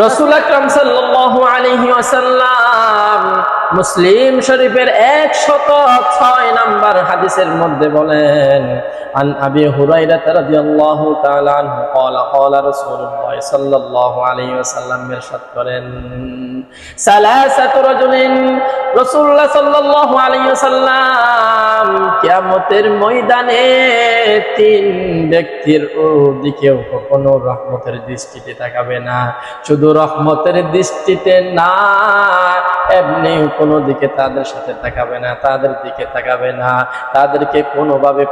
রাসূল আকরাম সাল্লাল্লাহু আলাইহি ওয়াসাল্লাম মুসলিম শরীফের 106 নম্বর হাদিসের মধ্যে বলেন, আন আবি হুরায়রা রাদিয়াল্লাহু তাআলা আনহু ক্বালা ক্বালা রাসূলুল্লাহ সাল্লাল্লাহু আলাইহি ওয়াসাল্লাম ইরশাদ করেন, সালাসাতু রাজুলিন, রাসূলুল্লাহ সাল্লাল্লাহু আলাইহি ওয়াসাল্লাম কিয়ামতের ময়দানে তিন ব্যক্তির দিকেও কখনো রহমতের দৃষ্টিতে তাকাবে না। শুধু রহমতের দৃষ্টিতে না, এমনি কোনো দিকে তাদের সাথে তাকাবে না, তাদের দিকে তাকাবে না, তাদেরকে কোনোভাবে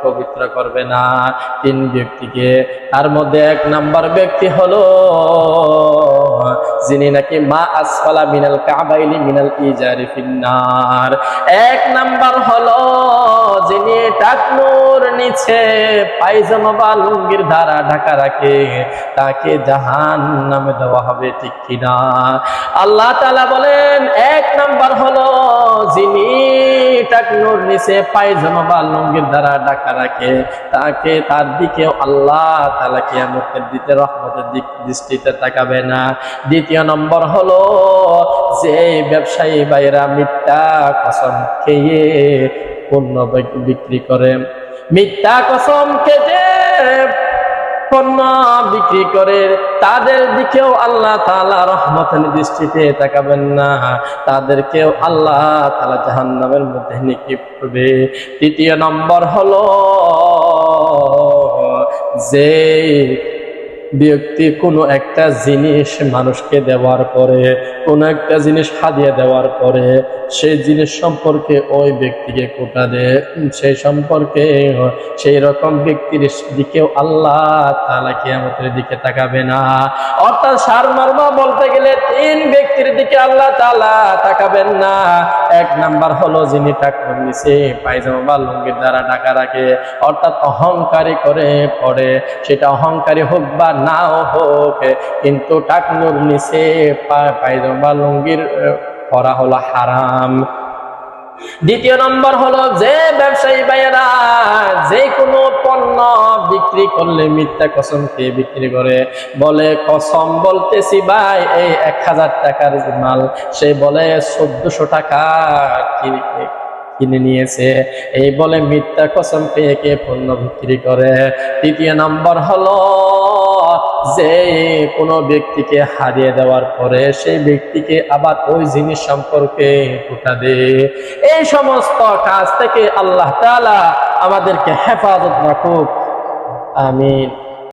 পবিত্র করবে না। তিন ব্যক্তিকে, তার মধ্যে এক নাম্বার ব্যক্তি হলো যিনি নাকি মা আসফালা মিনাল কাবাইনি মিনাল ইজারি ফিন্নার। এক নাম্বার হলো যিনি টাকনুর নিচে পায়জামা বা লুঙ্গির দ্বারা ঢাকা রাখে, তাকে জাহান্নামে দেওয়া হবে, ঠিক কিনা? আল্লাহ তাআলা বলেন, এক নাম্বার হলো যিনি টাকনুর নিচে পায়জামা বা লুঙ্গির দ্বারা ঢাকা রাখে, তাকে, তার দিকেও আল্লাহ তাআলা কিয়ামতের দিতে রহমতের দৃষ্টিতে তাকাবে না। দ্বিতীয় নম্বর হলো যে ব্যবসায়ী ভাইরা মিথ্যা কসম খেয়ে পণ্য বিক্রি করে, মিথ্যা কসম খেয়ে পণ্য বিক্রি করে, তাদের দিকেও আল্লাহ তাআলা রহমতের দৃষ্টিতে তাকাবেন না, তাদেরকেও আল্লাহ তাআলা জাহান্নামের মধ্যে নিক্ষেপ করবে। তৃতীয় নম্বর হলো যে ব্যক্তি কোনো একটা জিনিস মানুষকে দেওয়ার পরে, কোনো একটা জিনিস হাদিয়া দেওয়ার পরে সেই জিনিস সম্পর্কে ওই ব্যক্তিকে কোটা দেয়, সেই সম্পর্কে সেই রকম ব্যক্তির দিকেও আল্লাহ তাআলা কিয়ামতের দিকে তাকাবে না। অর্থাৎ সারমর্ম বলতে গেলে তিন ব্যক্তির দিকে আল্লাহ তাআলা তাকাবেন না। এক নাম্বার হলো যিনি টাকনুর নিচে পায়জামা বা লুঙ্গির দ্বারা ঢাকা রাখে, অর্থাৎ অহংকারী করে পড়ে, সেটা অহংকারী হোক বা নাও হোক, কিন্তু টাকনুর নিচে পায়জামা বা লুঙ্গির পরা হলো হারাম। দ্বিতীয় নম্বর হলো যে ব্যবসায়ী ভাইয়েরা যে কোনো পণ্য বিক্রি করলে মিথ্যা কসম খেয়ে বিক্রি করে, বলে কসম বলতেছি ভাই এই 1000 টাকার মাল, সে বলে 1400 টাকা কিনে নিয়েছে, এই বলে মিথ্যা কসম পেয়ে কে পণ্য বিক্রি করে। তৃতীয় নম্বর হলো যে কোনো ব্যক্তিকে হারিয়ে দেওয়ার পরে সেই ব্যক্তিকে আবার ওই জিনিস সম্পর্কে কোটা দেয়। এই সমস্ত কাজ থেকে আল্লাহ তাআলা আমাদেরকে হেফাজত রাখুক, আমিন।